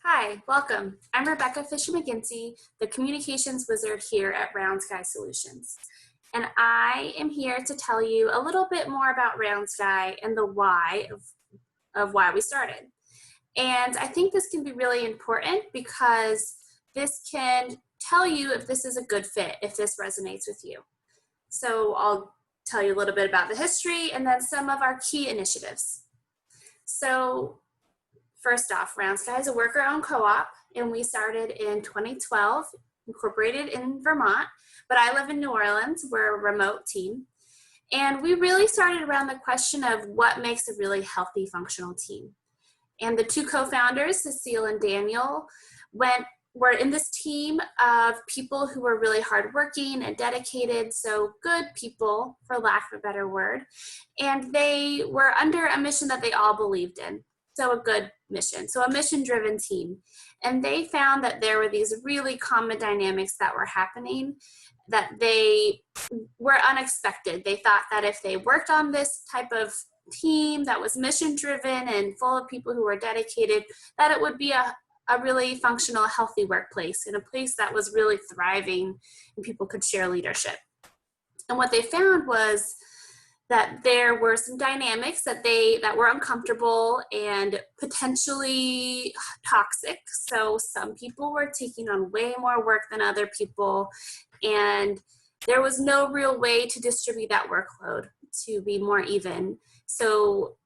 Hi, welcome. I'm Rebecca Fisher-McGinty, the Communications Wizard here at Round Sky Solutions. And I am here to tell you a little bit more about Round Sky and the why of why we started. And I think this can be really important because this can tell you if this is a good fit, if this resonates with you. So I'll tell you a little bit about the history and then some of our key initiatives. So first off, Round Sky is a worker-owned co-op, and we started in 2012, incorporated in Vermont, but I live in New Orleans. We're a remote team. And we really started around the question of what makes a really healthy, functional team. And the two co-founders, Cecile and Daniel, were in this team of people who were really hardworking and dedicated, so good people, for lack of a better word. And they were under a mission that they all believed in. So a good mission, so a mission-driven team. And they found that there were these really common dynamics that were happening that they were unexpected. They thought that if they worked on this type of team that was mission-driven and full of people who were dedicated, that it would be a really functional, healthy workplace and a place that was really thriving and people could share leadership. And what they found was that there were some dynamics that were uncomfortable and potentially toxic. So some people were taking on way more work than other people, and there was no real way to distribute that workload to be more even. So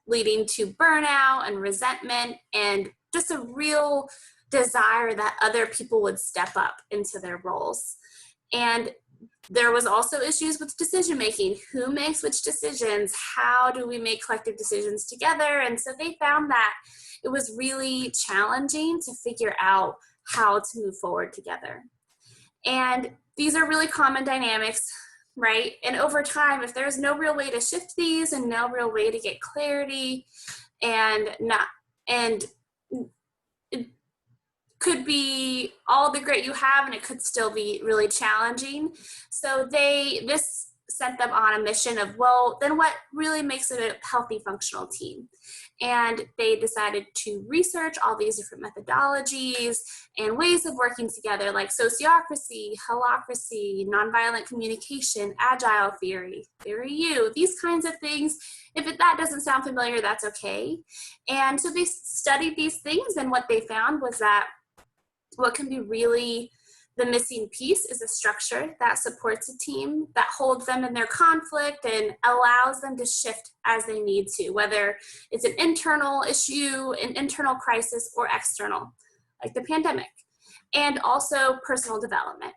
leading to burnout and resentment and just a real desire that other people would step up into their roles. And there was also issues with decision making. Who makes which decisions? How do we make collective decisions together? And so they found that it was really challenging to figure out how to move forward together. And these are really common dynamics, right? And over time, if there's no real way to shift these and no real way to get clarity it could be all the grit you have and it could still be really challenging. So this sent them on a mission of, well, then what really makes it a healthy, functional team? And they decided to research all these different methodologies and ways of working together, like sociocracy, holacracy, nonviolent communication, agile theory, theory U, these kinds of things. If that doesn't sound familiar, that's okay. And so they studied these things, and what they found was that what can be really the missing piece is a structure that supports a team, that holds them in their conflict and allows them to shift as they need to, whether it's an internal issue, an internal crisis, or external, like the pandemic. And also personal development.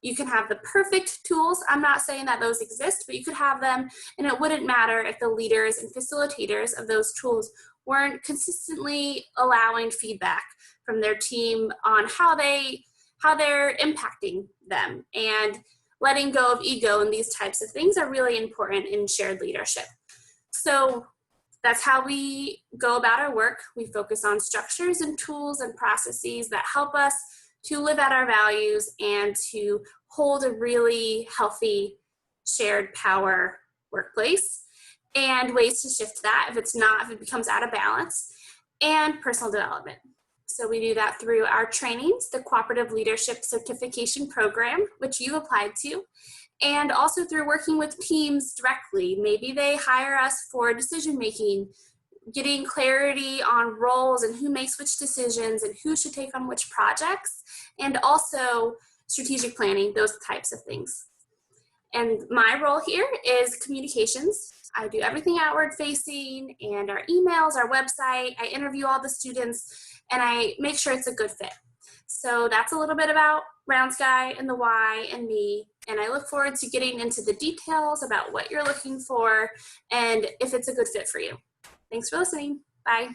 You can have the perfect tools. I'm not saying that those exist, but you could have them, and it wouldn't matter if the leaders and facilitators of those tools weren't consistently allowing feedback from their team on how they're impacting them. And letting go of ego and these types of things are really important in shared leadership. So that's how we go about our work. We focus on structures and tools and processes that help us to live out our values and to hold a really healthy shared power workplace, and ways to shift that if it becomes out of balance, and personal development. So we do that through our trainings, the Cooperative Leadership Certification Program, which you applied to, and also through working with teams directly. Maybe they hire us for decision making, getting clarity on roles and who makes which decisions and who should take on which projects, and also strategic planning, those types of things. And my role here is communications. I do everything outward facing, and our emails, our website. I interview all the students, and I make sure it's a good fit. So that's a little bit about Round Sky and the why and me. And I look forward to getting into the details about what you're looking for and if it's a good fit for you. Thanks for listening. Bye.